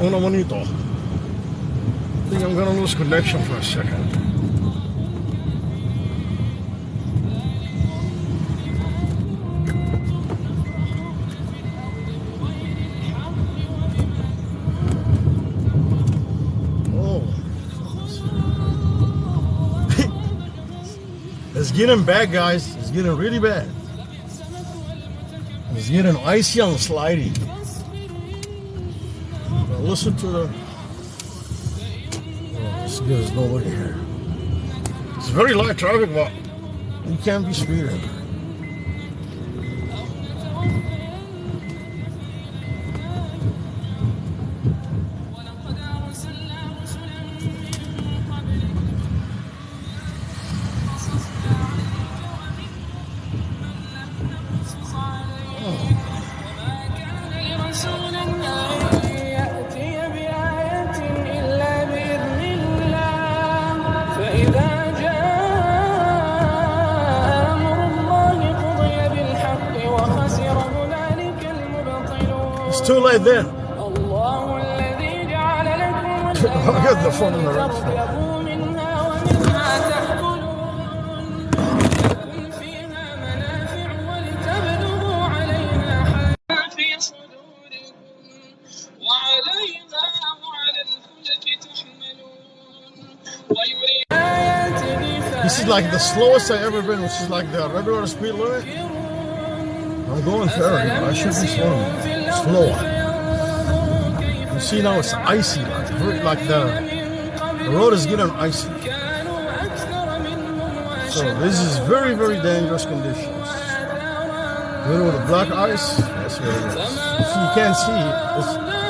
Uno bonito. I think I'm gonna lose connection for a second. Oh, it's getting bad, guys. It's getting really bad. It's getting icy and slidey. Now listen to the. There's nobody here. It's very light traffic, but you can't be speeding. It's too late then. I'll get the phone in the right spot. This is like the slowest I've ever been, which is like the regular speed limit. I'm going 30. I should be slower. You see now it's icy, like the road is getting icy. So this is very, very dangerous conditions. You know the black ice, that's what it is. You can't see it.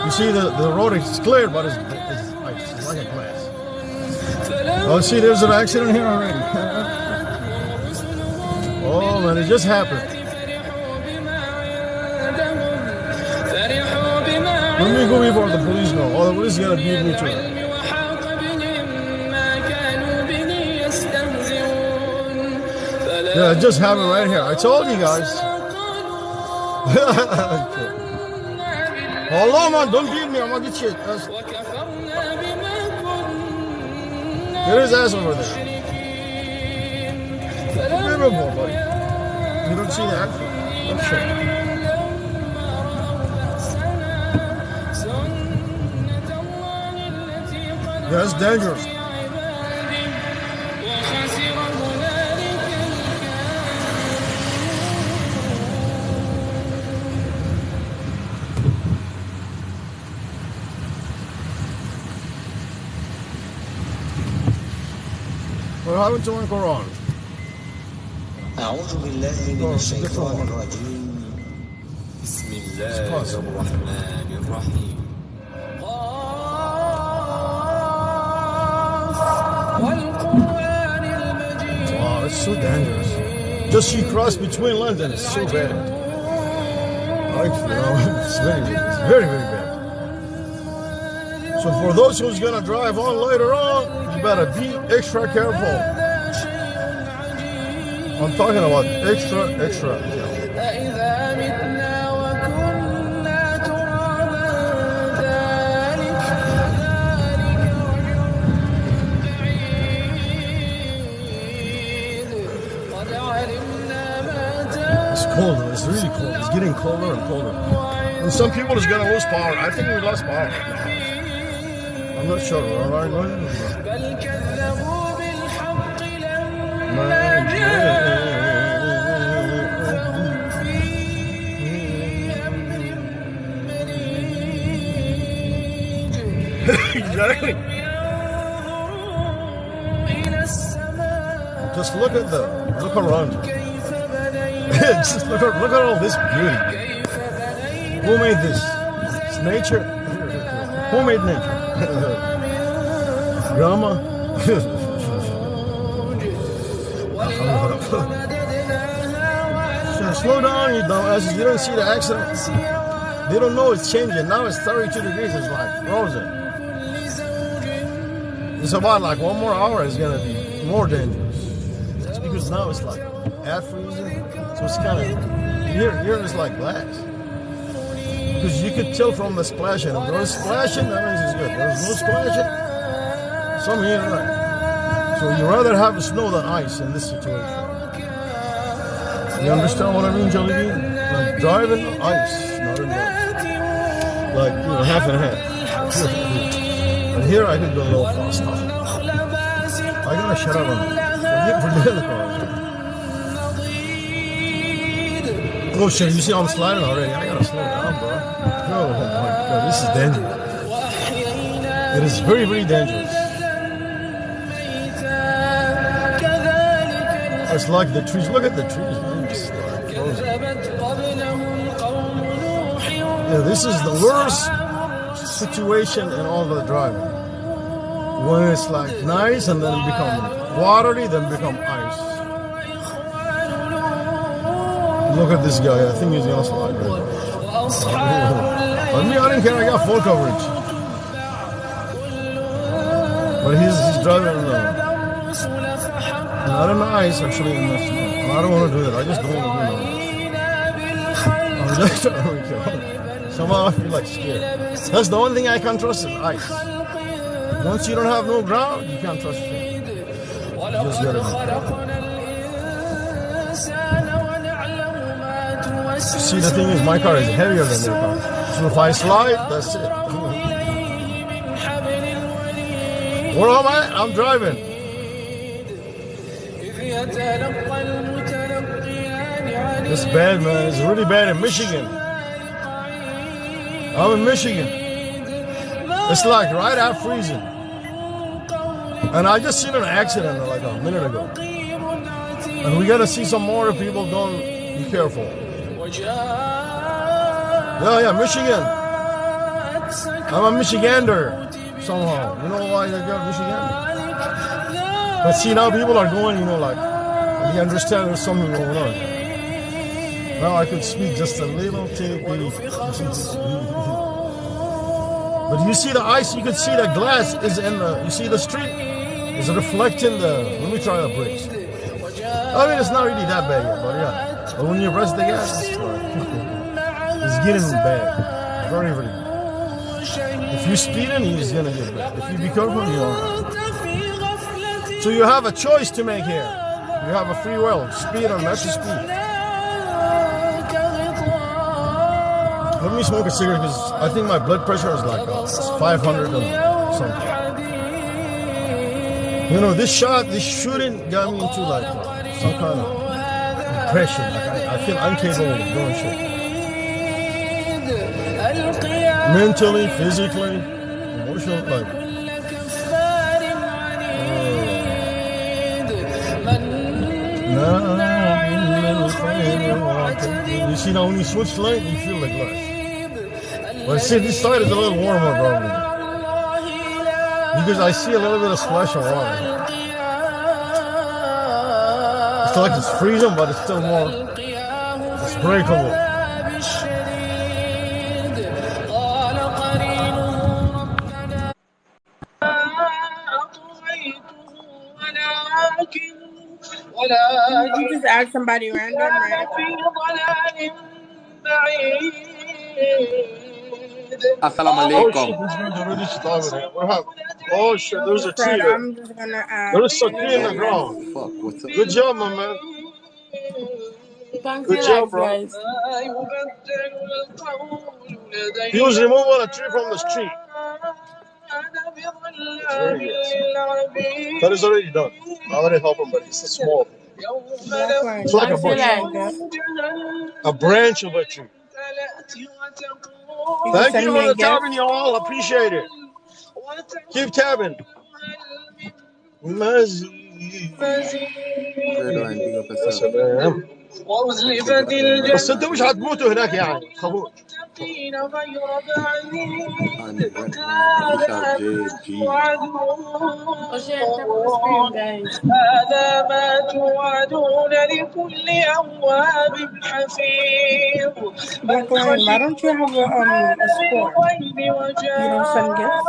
You see the road is clear, but it's ice. It's like a glass. Oh, see, there's an accident here already. Oh man, it just happened. Let me go before the police know. Oh, the police is gonna beat me too. Yeah, it just happened right here. I told you guys. Hold on, man. Don't beat me. I'm gonna get you. Get his ass over there. Give him more, buddy. You don't see that? I'm sure. Yeah, it's dangerous. What happened to my Quran? أعوذ بالله من الشيطان الرجيم بسم الله الرحمن الرحيم Wow, it's so dangerous. Just you cross between lanes and it's so bad. It's very, very bad. So for those who's gonna drive on later on, you better be extra careful. I'm talking about extra careful. It's cold, it's really cold. It's getting colder and colder. And some people is gonna lose power. I think we lost power right now. I'm not sure. All right, Exactly. Just look around. Just look at all this beauty. Who made this? It's nature. Who made nature? Grandma. So slow down, you dumbasses. You don't see the accident. They don't know it's changing. Now it's 32 degrees. It's like frozen. It's about like 1 more hour. It's gonna be more dangerous. It's because now it's like at freezing. So it's kind of here is like glass. because you could tell from the splashing. If there was splashing, that means it's good. There's no splashing, some ain't right. So you rather have snow than ice in this situation. You understand what I mean, Jelly Bean? Like driving ice, not in like half and half. And here I could go a little faster. I gotta shut up on forget the car. Oh shit, you see I'm sliding already. I gotta slow down, bro. Oh my god, this is dangerous. It is very, very dangerous. It's like the trees. Look at the trees, man. It's like frozen. Yeah, this is the worst situation in all the driving. When it's like nice and then become watery, then become ice. Look at this guy. I think he's gonna slide right now. But me, I didn't care. I got full coverage. But he's driving not in the ice, actually in the snow. I don't want to do that. I just don't want to do that. Somehow I feel like scared. That's the only thing I can trust is ice. Once you don't have no ground, you can't trust it. You just gotta be careful. See, the thing is, my car is heavier than their car. So if I slide, that's it. Where am I? I'm driving. It's bad, man. It's really bad in Michigan. I'm in Michigan. It's like right at freezing. And I just seen an accident like a minute ago. And we gotta see some more people. Don't be careful. Yeah, Michigan. I'm a Michigander somehow. You know why I got Michigander? But see, now people are going, like, they understand there's something going on. Now I could speak just a little teeny. But you see the ice, you can see the glass is in the, you see the street is reflecting the, let me try the brakes. I mean, it's not really that bad yet, but yeah. But when you press the gas, it's getting bad. Very, very bad. If you're speeding, it's gonna get bad. If you be careful, you're alright. So you have a choice to make here. You have a free will, speed or not to speed. Let me smoke a cigarette because I think my blood pressure is like 500 and something. This shooting got me into like some kind of depression. Like I feel incapable of doing shit. Mentally, physically, emotionally, like. You see now when you switch lane, you feel the glass. But see, this side is a little warmer probably. Because I see a little bit of splash of water. It's like it's freezing, but it's still more. It's breakable. You just ask somebody random, right? Assalamu alaikum. Oh shit, there's a tree there. I'm just gonna ask. There's a tree in the ground. Fuck, what's up? Good job, my man. Good job, bro. Guys. He was removing a tree from the street. That is already done. I already help him, but it's a small thing. It's like a bush. A branch of a tree. Thank you for the tapping, y'all. Appreciate it. Keep tapping. بس انتوا مش هتموتوا هناك يعني خبوش. هذا ما توعدون لكل أواب حفيظ. Why don't you have a score? You don't send gifts?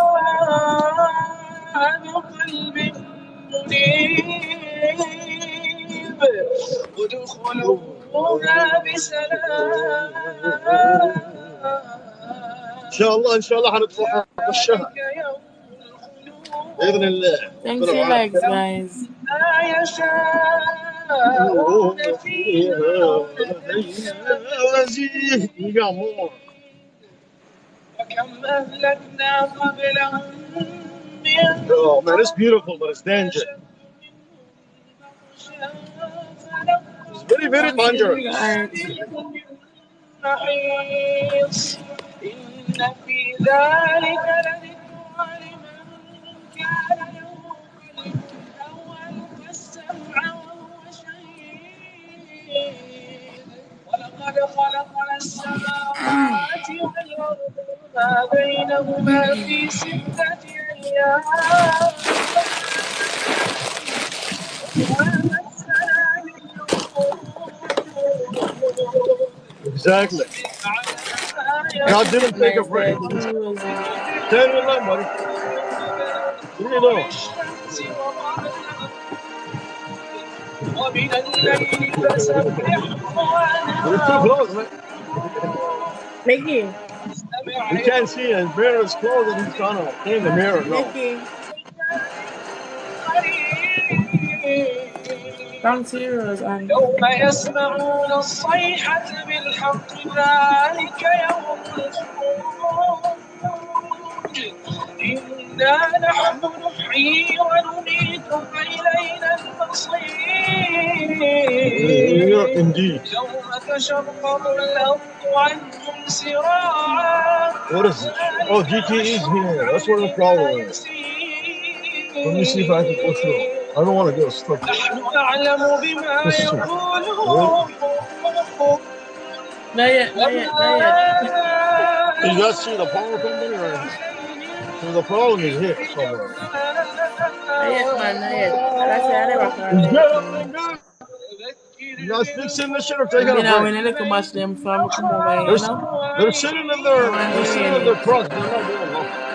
ادخلوها بسلام inshallah هنتفرج الشهر باذن الله. Thanks for likes, guys. We got more. Oh man, it's beautiful, but it's dangerous. It's very, very dangerous. إن في ذلك لذكرى لمن كان له قلب أو ألقى السمع وهو شهيد ولقد خلقنا السماوات والأرض وما بينهما في 6 أيام Exactly. God didn't take a break. Turn your lamp, buddy. What do you know? You're too close, man. Mickey. You can't see it. His mirror is closed and he's trying to clean the mirror. No. Mickey. Come serious, and يوم يسمعون الصيحة بالحق ذلك يوم الخروج إنا نحن نحيي ونميت وإلينا المصير Indeed. يوم تشقق الأرض عنهم سراعا. What is it? Oh, GTE is here. That's what the problem is. Let me see if I can push it. I don't want to get stuck. not yet. You guys see the power company right here? So the problem is here somewhere. Not yet, man, not yet. That's it, I never can. You guys fixing this shit or taking a You know, when break? they look much them from come over, you know? They're sitting in their truck. They're not doing nothing.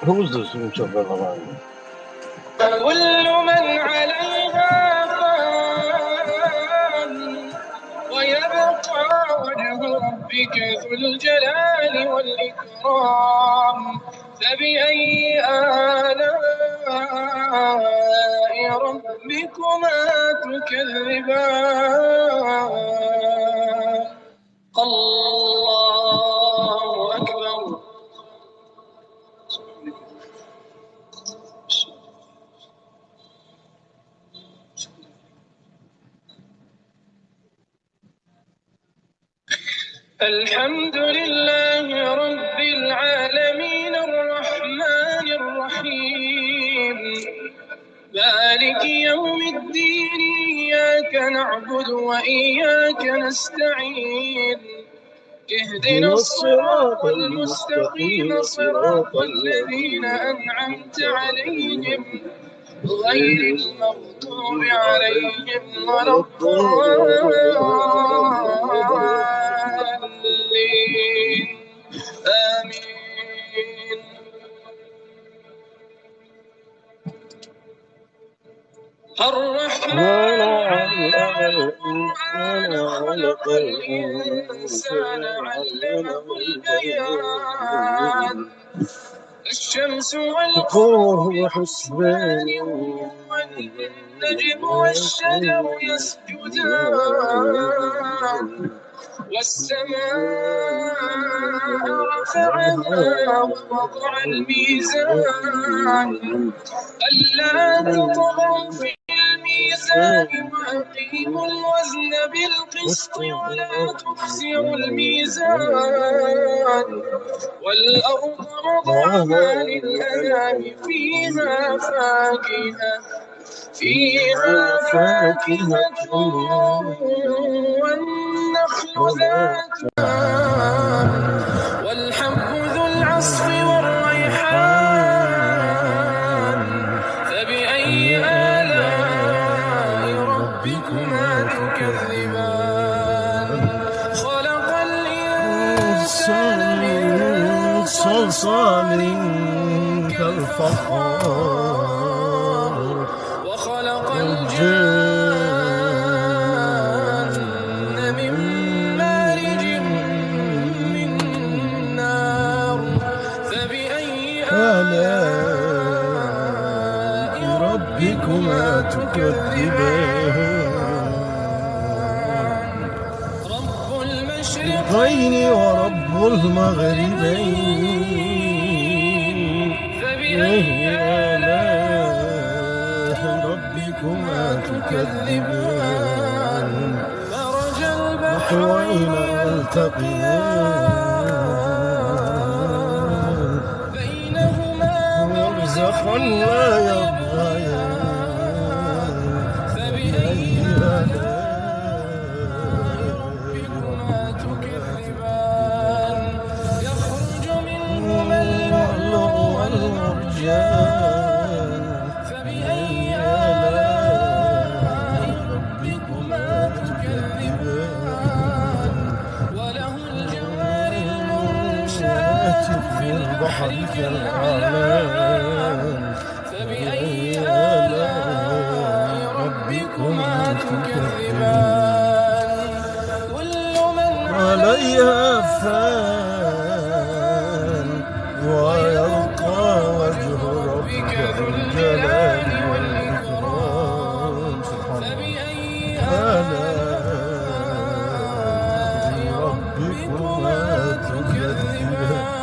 Who is this? Who's up there behind me? كل من عليها فان ويبقى وجه ربك ذو الجلال والإكرام فبأي آلاء ربكما تكذبان الله أكبر. الحمد لله رب العالمين الرحمن الرحيم مالك يوم الدين إياك نعبد وإياك نستعين اهدنا الصراط المستقيم صراط الذين أنعمت عليهم غير المغضوب عليهم ولا الضالين آمين. الرحمن خلق الإنسان علمه البيان الشمس والقمر حسبان والنجم والشجر يسجدان والسماء رفعها ووضع الميزان ألا تطغوا في الميزان وأقيموا الوزن بالقسط ولا تخسروا الميزان والأرض وضعها للأنام فيها فاكهة والنخل ذات والحب ذو العصف والريحان فبأي آلاء ربكما تكذبان خلق الإنسان من صلصال كالفخار وخلق الجن من المشرقين ورب المغربين فبأي آلاء ربكما تكذبان مرج البحرين البحرين يلتقيان بينهما برزخا لا يبغيان فبأي آلاء ربكما تكذبان يخرج منهما اللؤلؤ والمرجان فبأي آلاء ربكما تكذبان وله الجوار المنشآت في البحر كالأعلام فبأي آلاء ربكما تكذبان كل من عليها فان ويبقى وجه ربك ذو الجلال والإكرام سبحان الله فبأي آلاء ربكما تكذبان تكذبان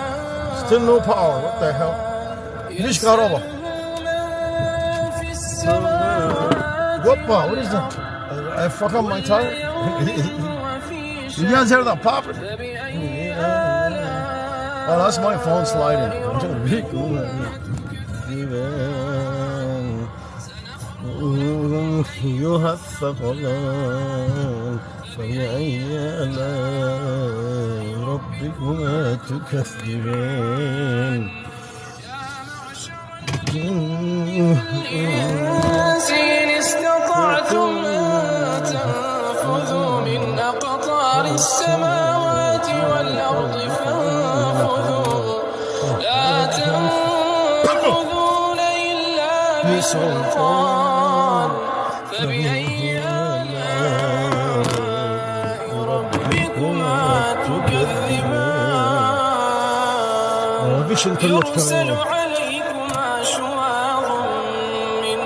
Still no power, what the hell? مفيش كهرباء. في السماوات Whoppa, what is that? I fuck up my tire? You guys hear that popping? فبأي آلاء Oh, that's my phone sliding. أيها الثقلان فبأي آلاء ربكما تكذبان الإنس إن استطعتم أن تنفذوا من أقطار السماوات والأرض فانفذوا لا تنفذون إلا بسلطان فبأي آلاء ربكما تكذبان يرسل عليكما شواظ من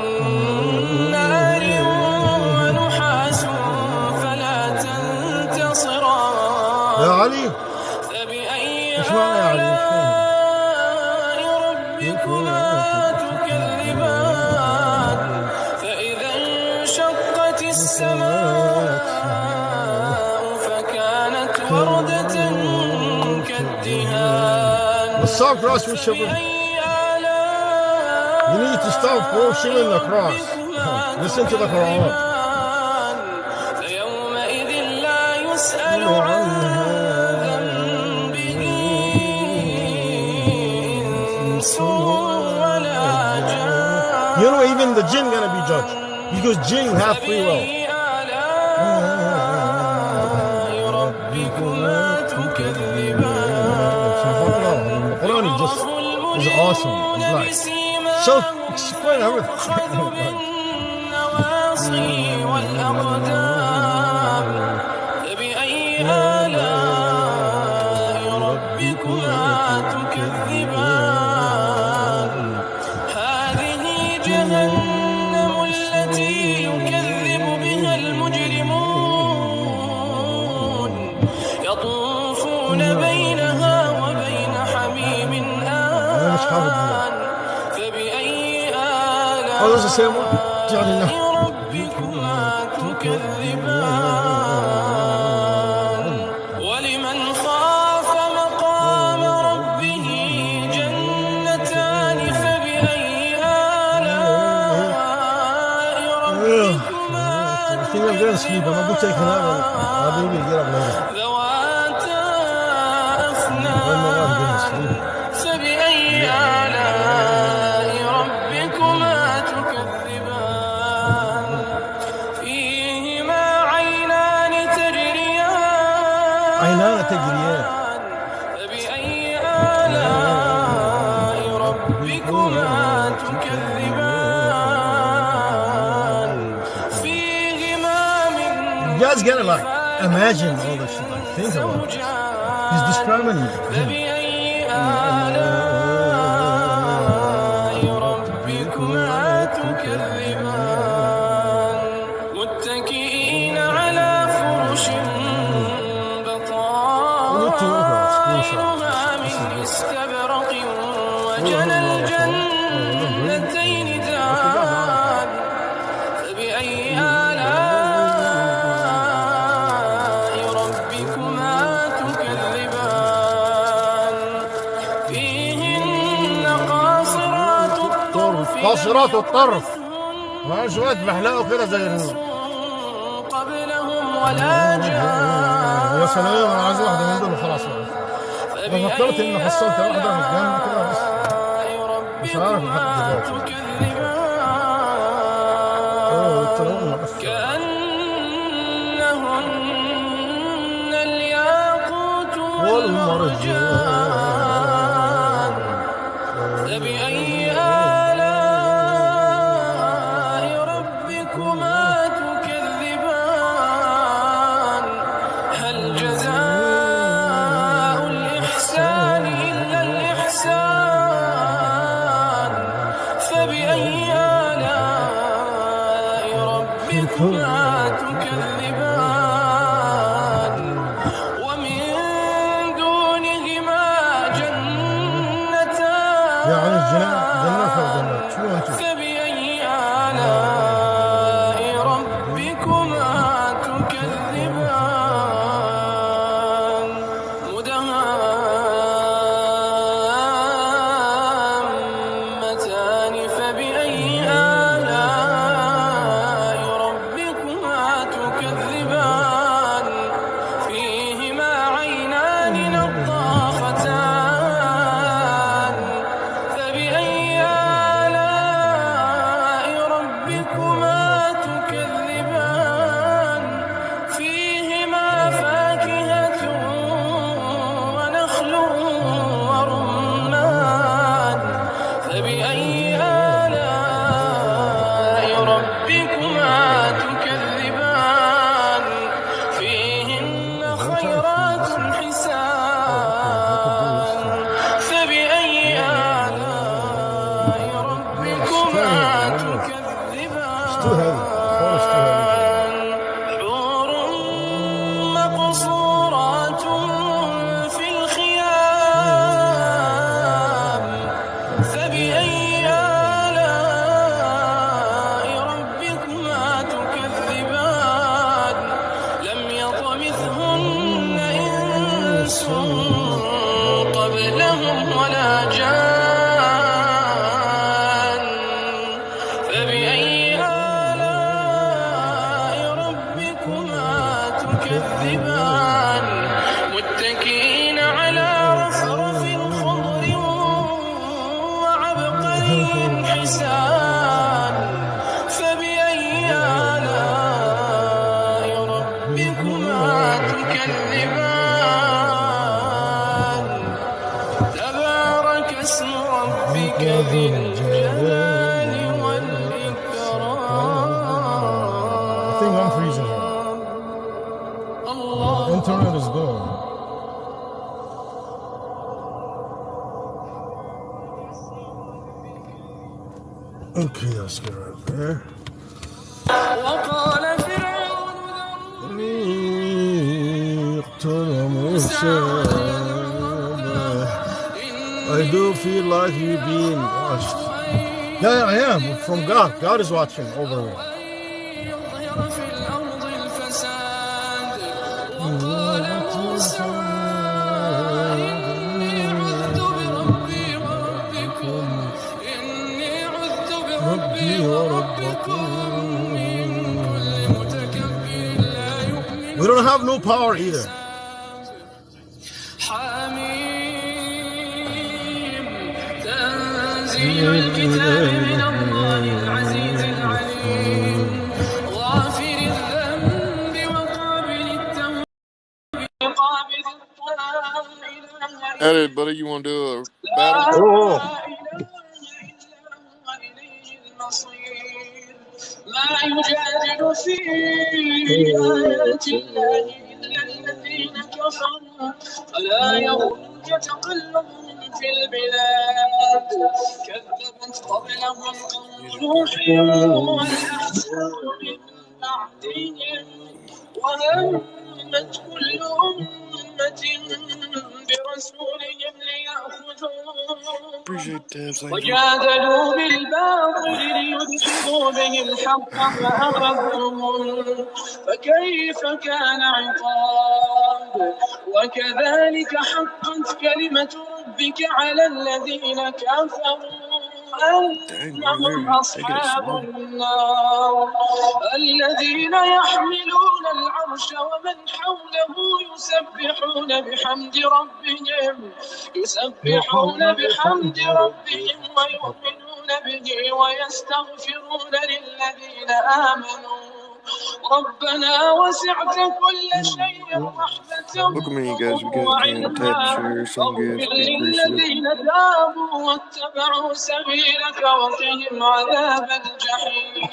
نار ونحاس فلا تنتصران يا علي فبأي ايش معنى يا علي؟ آلاء ربكما تكذبان فإذا انشقت السماء فكانت وردة كالدهان Stop cross with shiver. فبأي You need to stop shivering the cross. Listen to the Quran. فيومئذ لا يسأل عن ذنبه إنس ولا جان You know, even the jinn gonna be judged because jinn have free will. فبأي آلاء ربكما تكذبان Subhanallah, the Quran is awesome. It's like self-explain everything. بالنواصي والأقدام فبأي آلاء ربكما تكذبان هذه جهنم التي يكذب بها المجرمون يطوفون بينها وبين حميم آن فبأي Oh, that's the same one? آلاء ربكما تكذبان ولمن خاف مقام ربه جنتان فبأي آلاء ربكما I think I'm gonna sleep. I'm gonna go take a nap. I'll be able to get up later. ذواتا I'm gonna أفنان sleep. فبأي آلاء ربكما تكذبان فيهما عينان تجريان عينان تجريان فبأي آلاء ربكما تكذبان فيهما من You guys gotta like imagine all this shit. Like think about it. He's describing jinn. فبأي آلاء ربكما تكذبان متكئين على فرش قاصرات الطرف، ما شوية بحلاقوا كده زي قبلهم ولا جان. يا سلام، انا عايز واحدة من دول وخلاص. انا فكرت اني حصلت واحدة في الجنة كده بس مش عارف لحد دلوقتي. كأنهن الياقوت والمرجان. فبأي آلاء ربكما تكذبان. هل جزاء الإحسان إلا الإحسان. فبأي آلاء ربكما تكذبان. ومن دونهما جنتان. يعني جنة وجنة، شو انتم؟ فبأي آلاء ربكما تكذبان. مدهامتان. فبأي آلاء ربكما تكذبان. فيهما عينان نضاختان. فبأي آلاء ربكما تكذبان. فيهما فاكهة ونخل ورمان. فبأي آلاء ربكما تكذبان. فيهن خيرات حسان. فبأي آلاء ربكما تكذبان. حور مقصورات في الخيام. فبأي آلاء ربكما تكذبان. لم يطمثهن إنس قبلهم ولا جان. فبأي آلاء ربكما تكذبان. متكئين على رفرف خضر وعبقري حسان. فبأي آلاء ربكما تكذبان. تبارك اسم ربك ذي الجلال والإكرام. I think I'm freezing here. الله Internet is gone. Okay, let's get right there. وقال فرعون اقتل موسى. I do feel like you're being watched. Yeah, I am. From God. God is watching over me. يظهر في الأرض الفساد. وقال موسى إني عذت بربي وربكم. إني عذت بربي وربكم من كل متكبر لا يؤمن. We don't have no power either. حميم. تنزيل الكتاب من الله العزيز العليم. غافر الذنب وقابل التوب قابل الطاعة. Hey, buddy, you want to do a battle? Oh. ما يجادل في آيات الله إلا الذين كفروا. فلا يغرك تقلبهم في البلاد. كذبت قبلهم قوم نوح والأحزاب من بعدهم. وهمت كل أمة برسولهم ليأخذوه. وجادلوا بالباطل ليدحضوا به الحق فأخذتهم. فكيف كان عقاب. وكذلك حقت كلمة ربك على الذين كفروا أنهم أصحاب النار الذين يحملون العرش ومن حوله يسبحون بحمد ربهم ويؤمنون به ويستغفرون للذين آمنوا ربنا وسعت كل شيء رحمة وعلما فاغفر للذين تابوا واتبعوا سبيلك وقهم عذاب الجحيم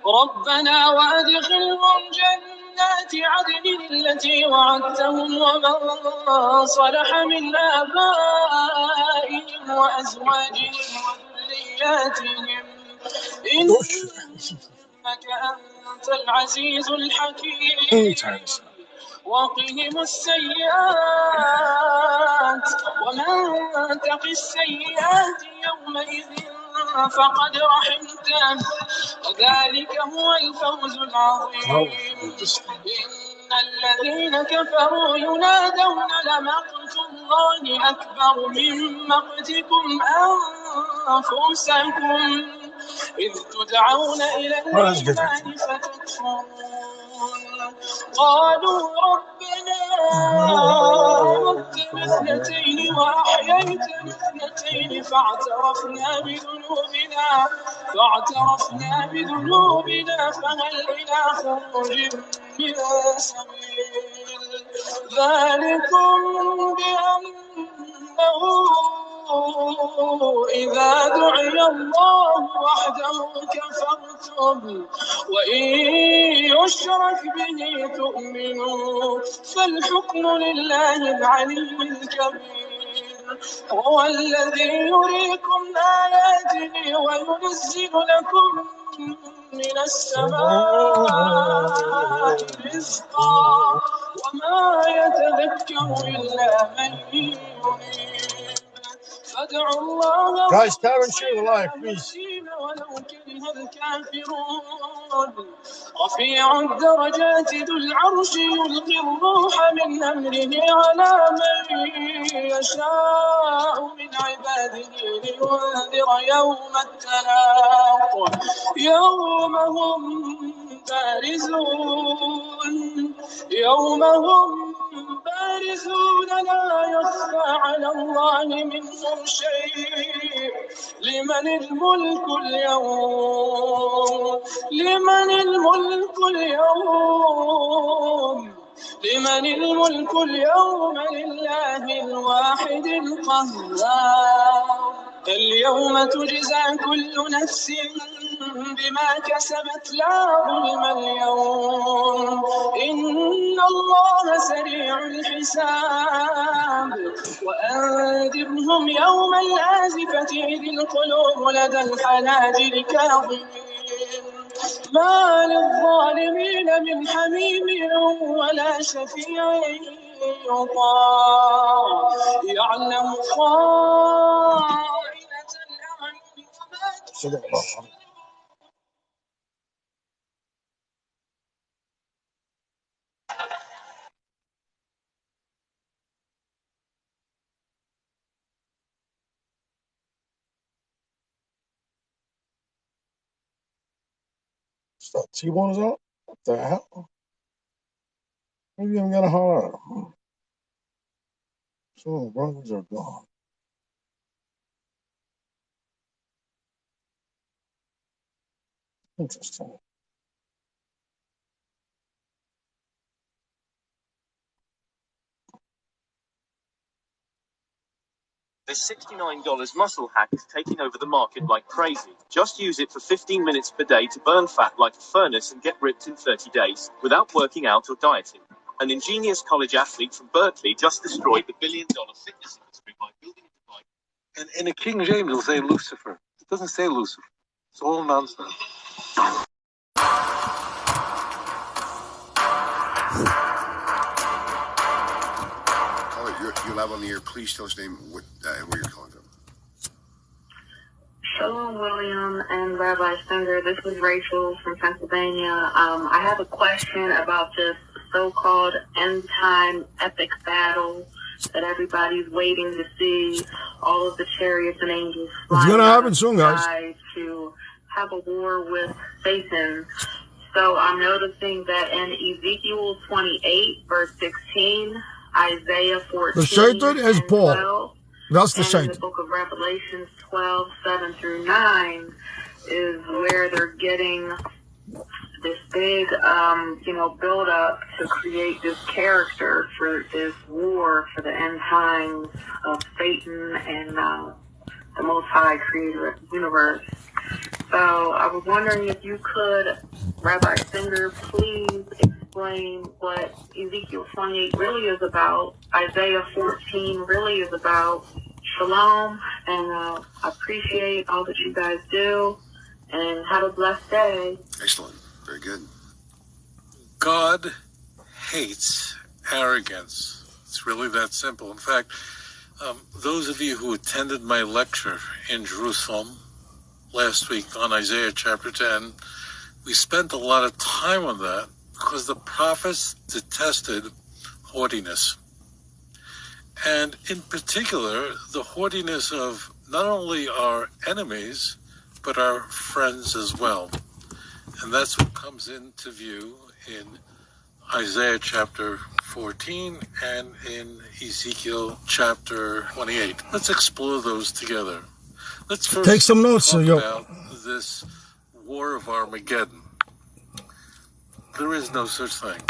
ربنا وأدخلهم جنات عدن التي وعدتهم ومن صلح من آبائهم وأزواجهم وذرياتهم إنك أنت العزيز الحكيم وقهم السيئات ومن تق السيئات يومئذ فقد رحمته وذلك هو الفوز العظيم إن الذين كفروا ينادون لمقت الله أكبر من مقتكم أنفسكم إذ تدعون إلى الإيمان فتكفرون قالوا ربنا أمتنا اثنتين وأحييتنا اثنتين فاعترفنا بذنوبنا فهل إلى خروج من سبيل ذلكم بأنه إذا دعي الله وحده كفرتم وإن يشرك به تؤمنوا فالحكم لله العلي الكبير هو الذي يريكم آياته وينزل لكم من السماء رزقا وما يتذكر إلا من يريد فادعوا الله Guys, Karen, share the live, please. ولو كره الكافرون رفيع الدرجات ذو العرش يلقي الروح من أمره على من يشاء من عباده لينذر يوم التلاق يوم هم بارزون لا يخفى على الله منهم شيء لمن الملك اليوم لله الواحد القهار اليوم تجزى كل نفس بما كسبت لا ظلم اليوم إن الله سريع الحساب وأنذرهم يوم الآزفة إذ القلوب لدى الحناجر كاظمين ما للظالمين من حميم ولا شفيع يطاع يعلم خائنة الأعين وما تخفي T-Bone is out? What the hell? Maybe I'm gonna holler at him. So the brothers are gone. Interesting. This $69 muscle hack is taking over the market like crazy. Just use it for 15 minutes per day to burn fat like a furnace and get ripped in 30 days, without working out or dieting. An ingenious college athlete from Berkeley just destroyed the billion-dollar fitness industry by building a device. And in the King James, it'll say Lucifer. It doesn't say Lucifer. It's all nonsense. You're live on the air. Please tell us your name and where you're calling from. Shalom, William and Rabbi Stenger. This is Rachel from Pennsylvania. I have a question about this so-called end-time epic battle that everybody's waiting to see all of the chariots and angels It's flying gonna out happen of soon, the guys. sky to have a war with Satan. So I'm noticing that in Ezekiel 28, verse 16, Isaiah 14, The Shaitan is and Paul. 12, That's the and in the Shaitan. book of Revelations 12, 7 through 9 is where they're getting this big, build up to create this character for this war for the end times of Satan and the Most High Creator of the universe. So I was wondering if you could, Rabbi Singer, please explain what Ezekiel 28 really is about, Isaiah 14 really is about. Shalom, and I appreciate all that you guys do, and have a blessed day. Excellent. Very good. God hates arrogance. It's really that simple. In fact, those of you who attended my lecture in Jerusalem last week on Isaiah chapter 10, we spent a lot of time on that because the prophets detested haughtiness. And in particular, the haughtiness of not only our enemies, but our friends as well. And that's what comes into view in Isaiah chapter 14 and in Ezekiel chapter 28. Let's explore those together. Let's first Take some notes, talk yo. about this war of Armageddon. There is no such thing.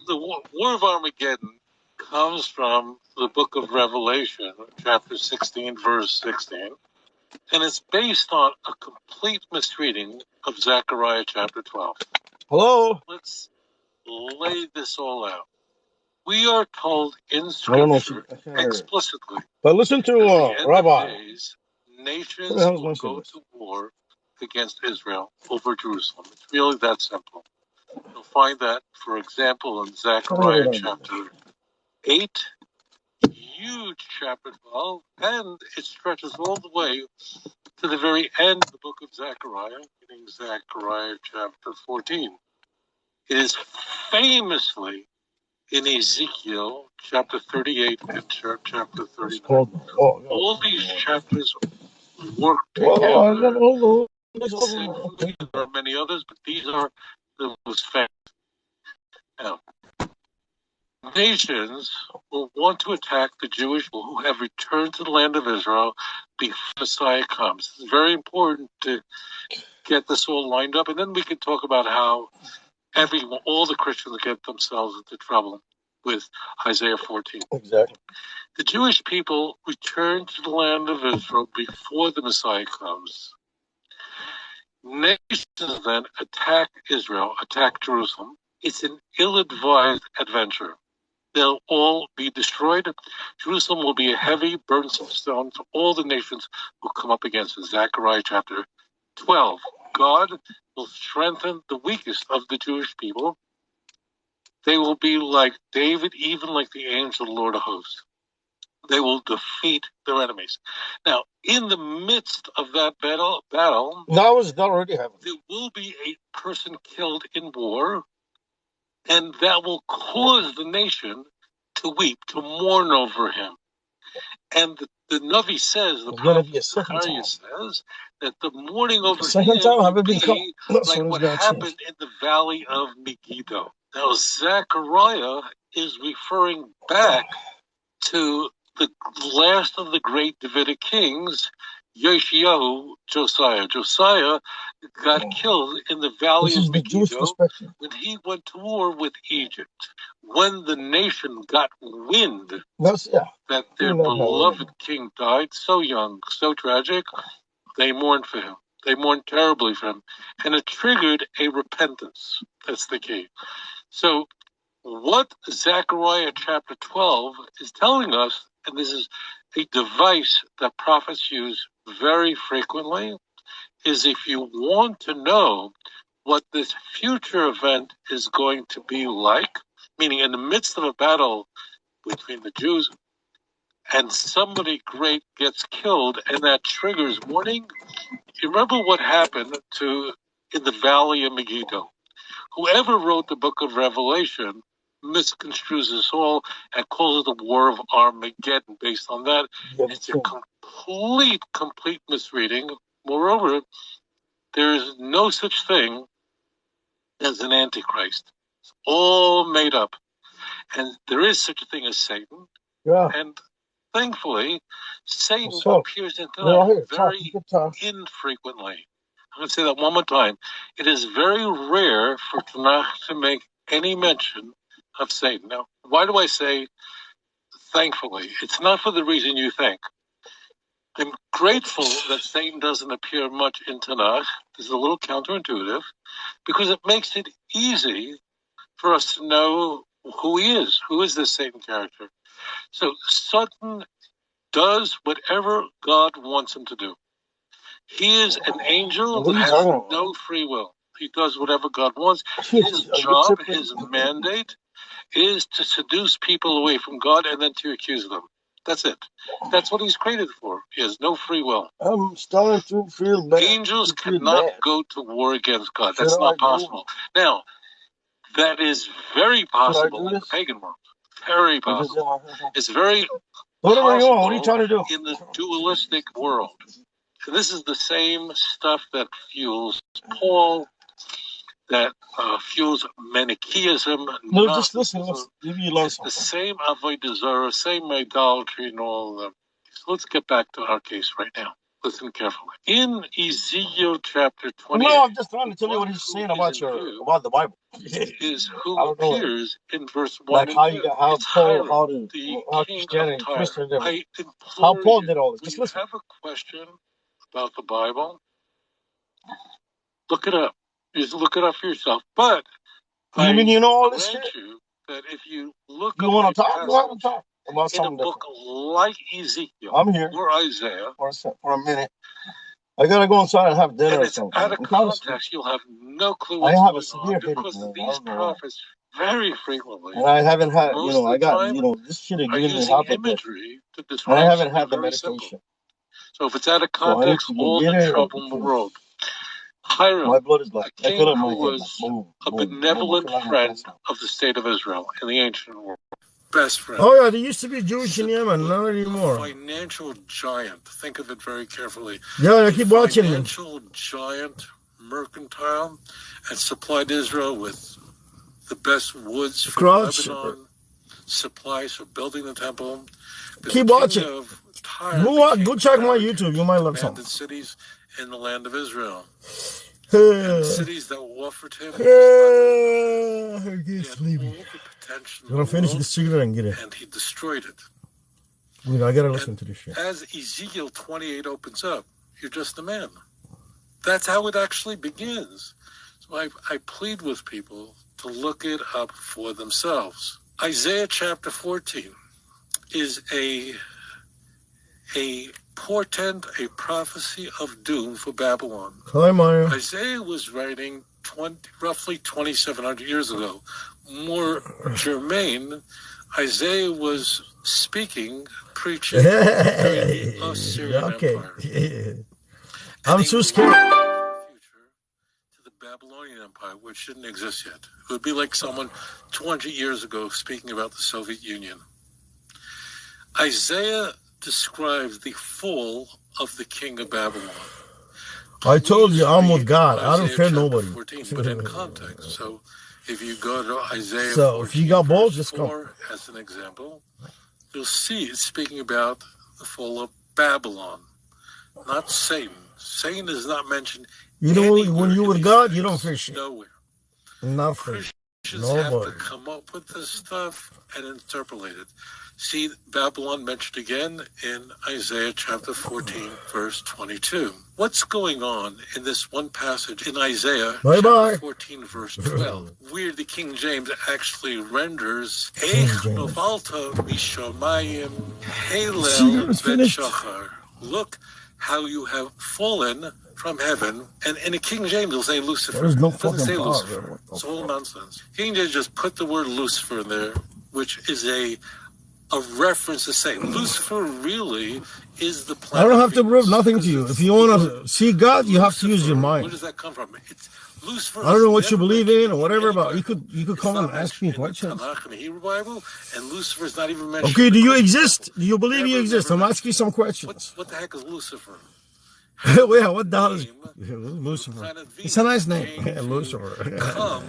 The war of Armageddon comes from the book of Revelation, chapter 16, verse 16, and it's based on a complete misreading of Zechariah chapter 12. Hello? Let's lay this all out. We are told in I don't know. Scripture I can't hear it. explicitly But listen at to the end of Rabbi. days, nations Who the hell is will listening go to this? to war against Israel over Jerusalem. It's really that simple. You'll find that, for example, in Zechariah chapter 8, huge chapter 12, and it stretches all the way to the very end of the book of Zechariah, meaning Zechariah chapter 14. It is famously in Ezekiel chapter 38 and chapter 39. All these chapters work together. There are many others, but these are the most famous. Now, nations will want to attack the Jewish people who have returned to the land of Israel before Messiah comes. It's very important to get this all lined up, and then we can talk about how all the Christians get themselves into trouble with Isaiah 14. Exactly. The Jewish people return to the land of Israel before the Messiah comes. Nations then attack Israel, attack Jerusalem. It's an ill-advised adventure. They'll all be destroyed. Jerusalem will be a heavy, burdensome stone to all the nations who come up against it. Zechariah chapter 12. God will strengthen the weakest of the Jewish people. They will be like David, even like the angel of the Lord of hosts. They will defeat their enemies. Now, in the midst of that battle, That already happened. there will be a person killed in war, and that will cause the nation to weep, to mourn over him. And the Navi says, the prophet Zechariah says, that the mourning over him will be like what happened in the valley of Megiddo. Now, Zechariah is referring back to the last of the great Davidic kings, Yoshiyahu, Josiah. Josiah got killed in the valley of Megiddo when he went to war with Egypt. When the nation got wind that their beloved king died so young, so tragic, they mourned for him. They mourned terribly for him. And it triggered a repentance. That's the key. So what Zechariah chapter 12 is telling us, and this is a device that prophets use very frequently, is if you want to know what this future event is going to be like, meaning in the midst of a battle between the Jews and somebody great gets killed and that triggers mourning, you remember what happened in the valley of Megiddo. Whoever wrote the book of Revelation misconstrues this all and calls it the War of Armageddon based on that. It's a complete misreading. Moreover, there is no such thing as an Antichrist. It's all made up. And there is such a thing as Satan. Yeah. And thankfully, Satan What's up? appears in We're all Tanakh here. very Good time. infrequently. I'm going to say that one more time. It is very rare for Tanakh to make any mention of Satan. Now, why do I say thankfully? It's not for the reason you think. I'm grateful that Satan doesn't appear much in Tanakh. This is a little counterintuitive because it makes it easy for us to know who he is. Who is this Satan character? So Satan does whatever God wants him to do. He is an angel who has no free will. He does whatever God wants. His job, his mandate, is to seduce people away from God and then to accuse them. That's it. That's what he's created for. He has no free will. I'm starting to feel bad. Angels cannot go to war against God. That's not possible. Now, that is very possible in the pagan world. Very possible. It's very possible What are you trying to do? in the dualistic world. And this is the same stuff that fuels Paul, that fuels Manichaeism. No, just listen. Maybe you learn It's the something. same avodah zarah, same idolatry and all of them. So let's get back to our case right now. Listen carefully. In Ezekiel chapter 28, No, I'm just trying to tell you what he's saying about the Bible. is who I don't know. appears in verse 1 Like and how 2. you got how It's Paul, Hiram, the how king of Christianity Tyre. twisted them. I How implore Paul you, did all this. when Just you listen. have a question about the Bible, look it up. Just look it up for yourself. But You mean you know all this grant shit? you that if you look You up want a to talk? Go ahead and passage talk about in a something book different. like Ezekiel I'm here or Isaiah, for a minute. I gotta go inside and have dinner and or it's something. out of I'm trying to sleep. context, you'll have no clue I what's have a going severe on headache, because man. I these don't know why. prophets very frequently, And I haven't had, most I of the got, time, this shit is are giving me using half a bit. imagery to And I describe haven't something had the very simple. medication. So if it's out of So I need context, to go all get the it. trouble in the world. My Hiram, blood is a like, I king feel it in my who head. was Boom, a boom, boom. benevolent I feel like I'm friend passing out. of the state of Israel in the ancient world. Best friend. Oh yeah, they used to be Jewish in Yemen, not A anymore. financial giant. Think of it very carefully. Yeah, A keep watching me. financial giant, mercantile, and supplied Israel with the best woods from Crotch. Lebanon, supplies for building the temple. But Keep the king watching. of Tyre Go became check my arrogant, YouTube. You might learn commanded something. cities in the land of Israel. And cities that offered him I he get had sleepy. all the potential I'm in gonna the finish world, the cigarette and get it. and he destroyed it. I gotta listen to this shit. As Ezekiel 28 opens up, you're just a man. That's how it actually begins. So I plead with people to look it up for themselves. Isaiah chapter 14 is a portent, a prophecy of doom for Babylon. Hi, Maya. Isaiah was writing roughly 2,700 years ago. More germane, Isaiah was speaking, preaching during the Assyrian Empire. I'm so scared. Future to the Babylonian Empire, which didn't exist yet. It would be like someone 200 years ago speaking about the Soviet Union. Isaiah describes the fall of the king of Babylon. I told you I'm with God. I don't Isaiah fear chapter nobody. 14, but in context. So if you go to Isaiah So 14, if you got balls, verse just come. 4 as an example, you'll see it's speaking about the fall of Babylon, not Satan. Satan is not mentioned. You know, anywhere when you're in with these God, you don't texts. fear shit. Nowhere. Nothing. Christians have to Nobody. come up with this stuff and interpolate it. See Babylon mentioned again in Isaiah chapter 14, verse 22. What's going on in this one passage in Isaiah chapter 14, verse 12, where the King James actually renders Eich novalta mishamayim Halel v'shachar. Look how you have fallen from heaven, and in the King James it'll say Lucifer. There's no It doesn't say fucking power. Lucifer. It's all nonsense. King James just put the word Lucifer in there, which is a reference to say Lucifer really is the planet. I don't have to prove nothing to you. If you want to see God, you have to use your Where mind. does that come from? It's Lucifer I don't know what is you never believe mentioned in or whatever, any but Bible. you could It's come not and ask me mentioned in the questions. Tanakh and the Hebrew Bible, and Lucifer is not even mentioned. Okay, in do the you Christian exist? Bible. Do you believe you Never, exist? never I'm mentioned. asking some questions. What the heck is Lucifer? Well, what the hell is Name Lucifer? planet It's a Venus nice name, came to Lucifer. come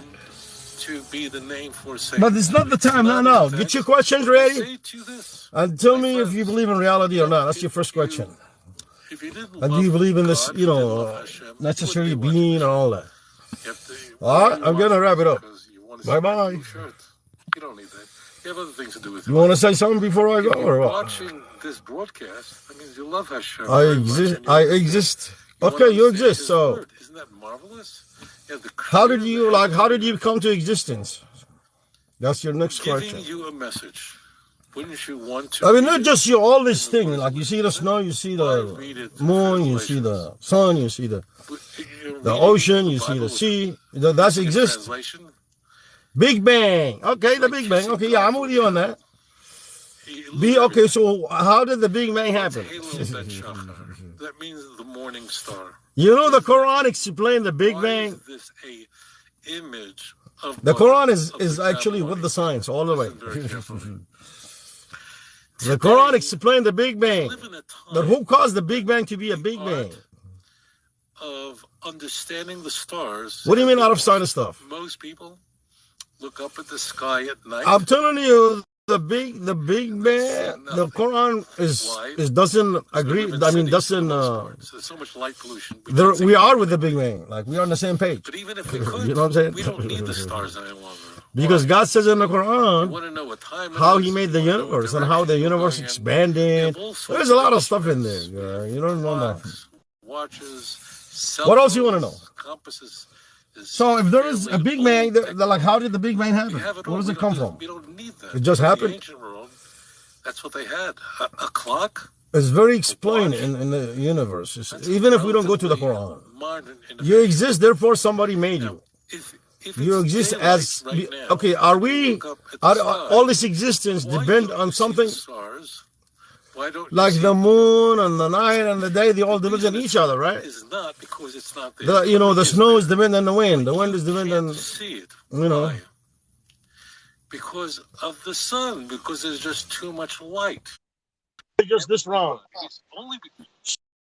to be the name for Satan. But it's not the time. Not No. in Get fact, your questions I ready. say to you this, And tell my me if you friends, believe in reality or not. That's if your first you- question. If you didn't And love do you believe in this, God, if you didn't love Hashem, you necessary wouldn't be watching being and the show. all that? You have to- All right, you're I'm going to watching wrap it up. because you want to see my Bye-bye. blue shirt. You don't need that. You have other things to do with You your want to life. say something before I go If or you're what? watching this broadcast, that means you love Hashem I very much, exist. and you I understand. exist. You want Okay, to you understand exist. His So, word. Isn't that marvelous? You have the how did creator of you the like? heavens How and did the you earth. come to existence? That's your next Giving question. you a message. Wouldn't you want to I mean, read not it just you. All this in the thing, words like of you the see the Bible? snow, you see Why the read it through moon, you see translations? the sun, you see the You're ocean, reading you the see the Bible sea. with That's a exist. translation. Big Bang. Okay, It's the like Big Bang. kissing Okay, yeah, God I'm for with a you on child. that. You lose Okay, everything. so how did the Big Bang What's happen? Halo Bet Shachar? That means the morning star. You know, What the is that? Quran explained the Big Why Bang. is this a image of The mother Quran of is the actually with the Babylonians? science all the way. Listen very carefully. The Quran Today, explained the Big we Bang. live in a But time who caused the Big Bang to be a the Big Bang? art of understanding the stars What do you has mean been out of sight of lost. stuff? Most people look up at the sky at night. I'm telling you, the Big They Bang, see the nothing. Quran Why? doesn't Because we agree. live in I mean, cities for the doesn't. most part. So there's so much light pollution. We can't see We are anything. with the Big Bang. Like we are on the same page. But even if we You could, know what I'm saying? we don't need the stars any longer. Because Why? God says in the You Quran want to know what time how it He is, made you the want to know what universe and how the direction you're universe going in. We expanded. have all sorts There's a of lot of stuff in there. instruments. We have You don't know that. clocks, watches, cell What else you want to know? phones, compasses. Is So if there is a fairly Big Bang, old like how did the Big Bang technology. happen? We have it Where all. does it come from? We don't need that. It just In the happened. ancient world, that's what they had. A clock, It's very a explained watch. in the universe. That's Even if we don't go to the relatively Quran, modern you innovation. exist. Therefore, somebody made Now, you. if You it's exist daylight as right now, okay. Are and you we? look up at the All sky, this existence why depend don't on you see something the stars? Why don't you like see the them? moon and the night and the day? They all The depend reason on it's each other, right? is not because it's not there. The It snow is there. dependent on the wind. The But wind you is dependent can't on see it. you know. Why? Because of the sun. Because there's just too much light. Just this round. It's only because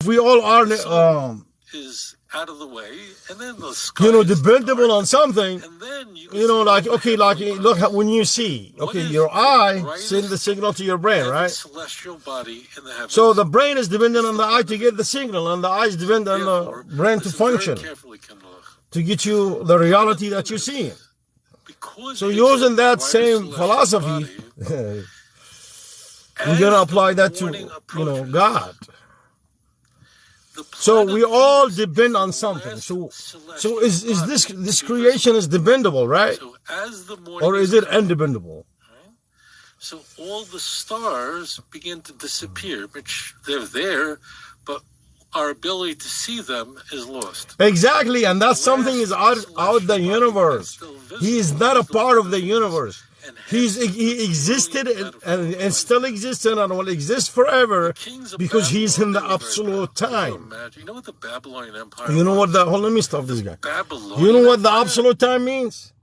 If we all are the sun is out of the way, and then the sky is dependable dark, on something. and then you can You know, see like overhead okay, like numbers. look when you see, What okay, is your the eye brightest sends the signal to your brain, heaven right? celestial body in the heavens? So the brain is dependent It's on the the eye to sun. get the signal, and the eye is dependent on Therefore, the brain to listen very function, carefully, Kendall. to get you the reality that you're seeing. Because So it's using the that brightest same celestial philosophy, body, we're gonna as apply the that to morning approaches, God. the So planet we all Venus depend is on the something. last So celestial is body this to be creation visible. is dependable, right? So as the morning Or is is it coming, undependable? right, so all the stars begin to disappear, which they're there, but our ability to see them is lost. Exactly, and The that's something last is out the celestial body that's universe. still He is visible not a is the part of planet the Venus. universe. And hence He the existed brilliant metaphor and of still light. existed and will exist The forever kings of because he's in Babylon, the they were very absolute powerful. Can you time. imagine? You know what the Babylonian Empire You know what was? hold on, let me stop this guy. Babylonian You know what the Empire? absolute time means?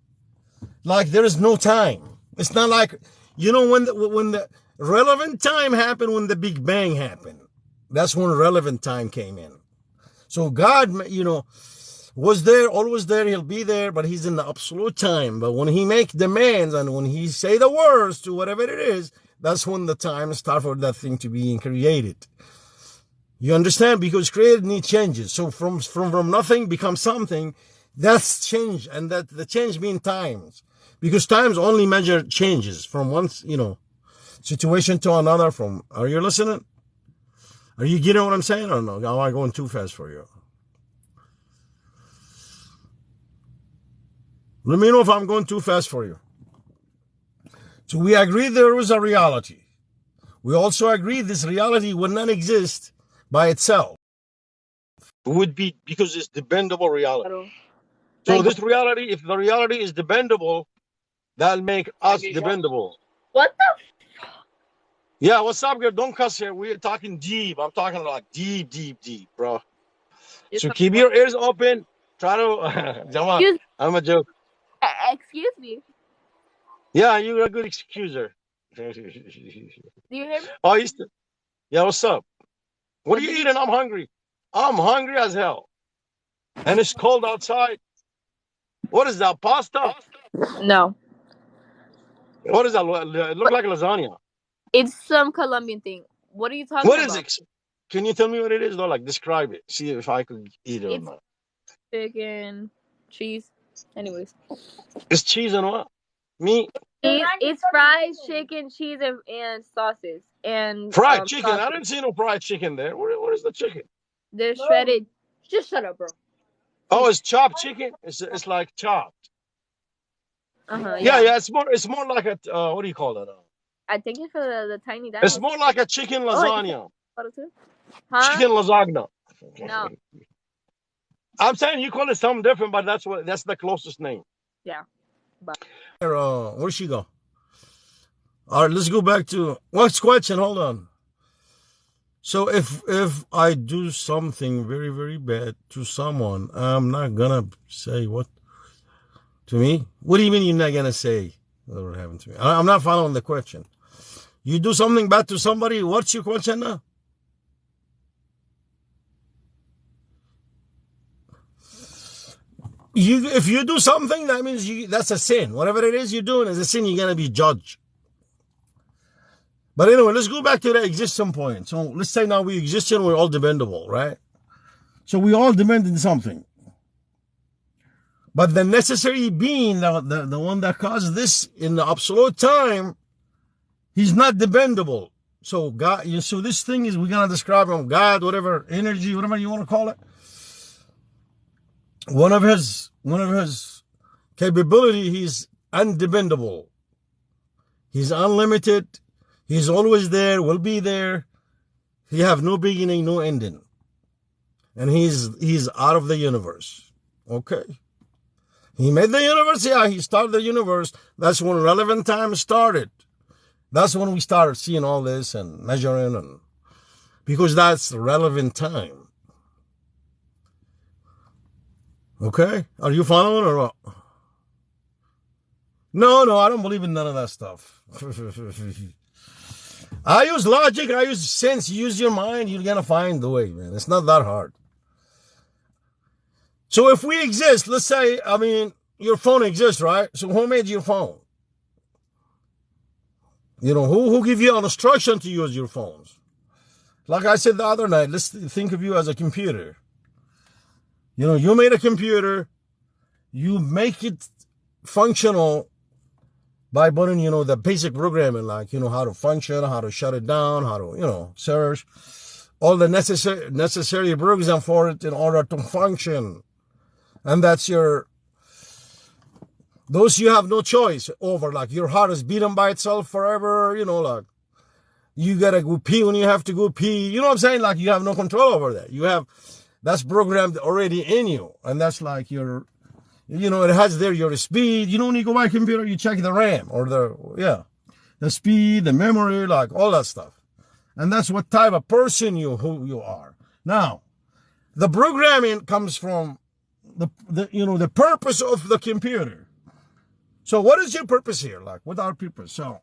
Like there is no time. It's not like when the relevant time happened when the Big Bang happened. That's when relevant time came in. So God, was there, always there, he'll be there, but he's in the absolute time. But when he make demands and when he say the words to whatever it is, that's when the time starts for that thing to be created. You understand? Because created need changes. So from nothing becomes something, that's change. And that the change means times. Because times only measure changes from one, situation to another. Are you listening? Are you getting what I'm saying or no? Am I going too fast for you? Let me know if I'm going too fast for you. So we agree there is a reality. We also agree this reality would not exist by itself. It would be because it's dependable reality. So this reality, if the reality is dependable, that'll make us dependable. What the? Yeah, what's up, girl? Don't cuss here. We're talking deep. I'm talking like deep, bro. So keep your ears open. Try to, Jamal, Excuse, I'm a joke. excuse me. Yeah, you're a good excuser. Do you hear me? Oh, yeah, what's up? What are What you did eating? I'm hungry. I'm hungry as hell. And it's cold outside. What is that, pasta? No, What is that? It look but like lasagna. it's some Colombian thing. What are you talking What is about? it? Can you tell me what it is, though? Like, describe it. See if I could eat it or It's not. chicken, cheese. Anyways, It's cheese and what? Meat? it's fried chicken, cheese, and sauces and Fried chicken. I sausage. didn't see no fried chicken there. Where is the chicken? They're shredded. Just shut up, bro. Oh, it's chopped chicken. It's like chopped. Yeah. Yeah. It's more like a what do you call it? I think it's for the tiny It's dinos. more like a chicken Oh, I lasagna. too. Huh? Chicken lasagna. No. I'm saying you call it something different, but that's the closest name. Yeah. But Where'd she go? All right, let's go back to what's question. Hold on. So if I do something very, very bad to someone, I'm not gonna say what to me. What do you mean you're not gonna say what happened to me? I'm not following the question. You do something bad to somebody. What's your question now? If you do something, that means that's a sin. Whatever it is you're doing is a sin. You're gonna be judged. But anyway, let's go back to the existence point. So let's say now we exist and we're all dependable, right? So we all depend on something. But the necessary being, the one that caused this in the absolute time, he's not dependable. So God, so this thing is, we're gonna describe him, God, whatever, energy, whatever you want to call it. One of his capability, he's undependable. He's unlimited. He's always there, will be there. He have no beginning, no ending. And he's out of the universe. Okay. He made the universe, yeah, he started the universe. That's when relevant time started. That's when we started seeing all this and measuring, and because that's relevant time. Okay? Are you following or what? No, I don't believe in none of that stuff. I use logic, I use sense, use your mind, you're gonna find the way, man. It's not that hard. So if we exist, let's say, your phone exists, right? So who made your phone? Who give you an instruction to use your phones? Like I said the other night, let's think of you as a computer. You made a computer, you make it functional by putting, the basic programming, like, how to function, how to shut it down, how to, search, all the necessary program for it in order to function. And that's those you have no choice over, like your heart is beating by itself forever, like you gotta go pee when you have to go pee. You know what I'm saying? Like you have no control over that. That's programmed already in you. And that's like it has there your speed. When you go buy a computer, you check the RAM or the speed, the memory, like all that stuff. And that's what type of person who you are. Now, the programming comes from the purpose of the computer. So what is your purpose here? Like, what our purpose? So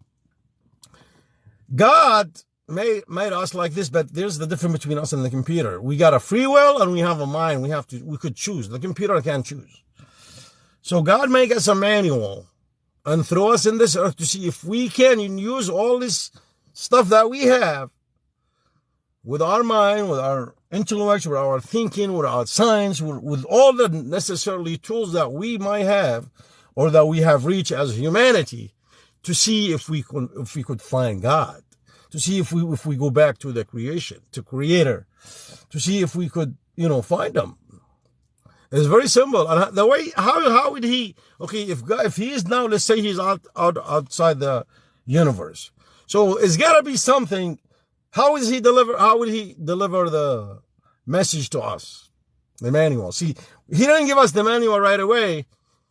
God made us like this, but there's the difference between us and the computer. We got a free will and we have a mind. We could choose. The computer can't choose. So God made us a manual and throw us in this earth to see if we can use all this stuff that we have with our mind, with our intellect, with our thinking, with our science, with all the necessary tools that we might have or that we have reached as humanity, to see if we could find God, to see if we go back to the creator, to see if we could, find him. It's very simple. And the way, how would he, okay, if he is now, let's say he's outside the universe. So it's gotta be something. How would he deliver the message to us? The manual. See, he didn't give us the manual right away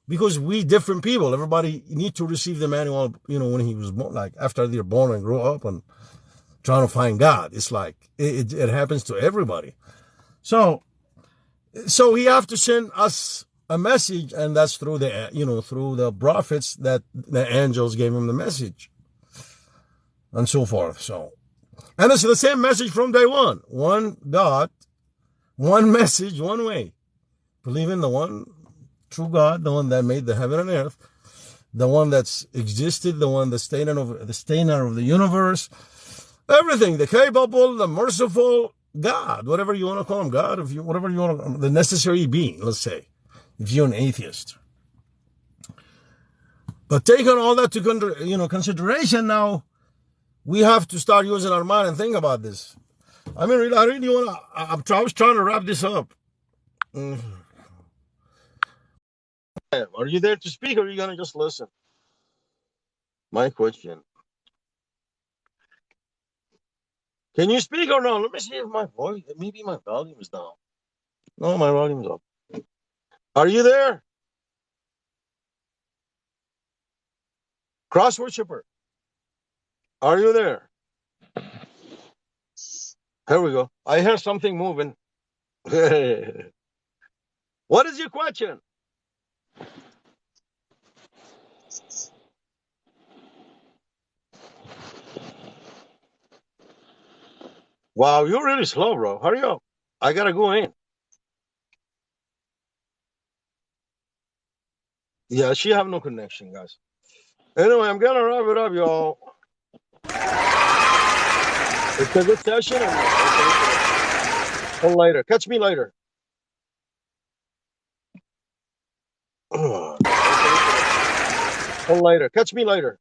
because we different people. Everybody need to receive the manual, when he was born, like after they're born and grow up and trying to find God. It's like, it happens to everybody. So, So he have to send us a message, and that's through the through the prophets that the angels gave him the message, and so forth. So, and it's the same message from day one: one God, one message, one way. Believe in the one true God, the one that made the heaven and earth, the one that's existed, the one the sustainer of the universe, everything, the capable, the merciful God, whatever you want to call him, God, whatever you want to, the necessary being, let's say, if you're an atheist. But taking all that to consideration, now we have to start using our mind and think about this. I mean, I really want to. I was trying to wrap this up. Are you there to speak, or are you gonna just listen? My question. Can you speak or no? Let me see if my voice, maybe my volume is down. No, my volume is up. Are you there? Cross worshiper. Are you there? Here we go. I hear something moving. What is your question? Wow, you're really slow, bro. Hurry up. I gotta go in. Yeah, she have no connection, guys. Anyway, I'm gonna wrap it up, y'all. It's a good session. Till later. Catch me later. Till later. Catch me later.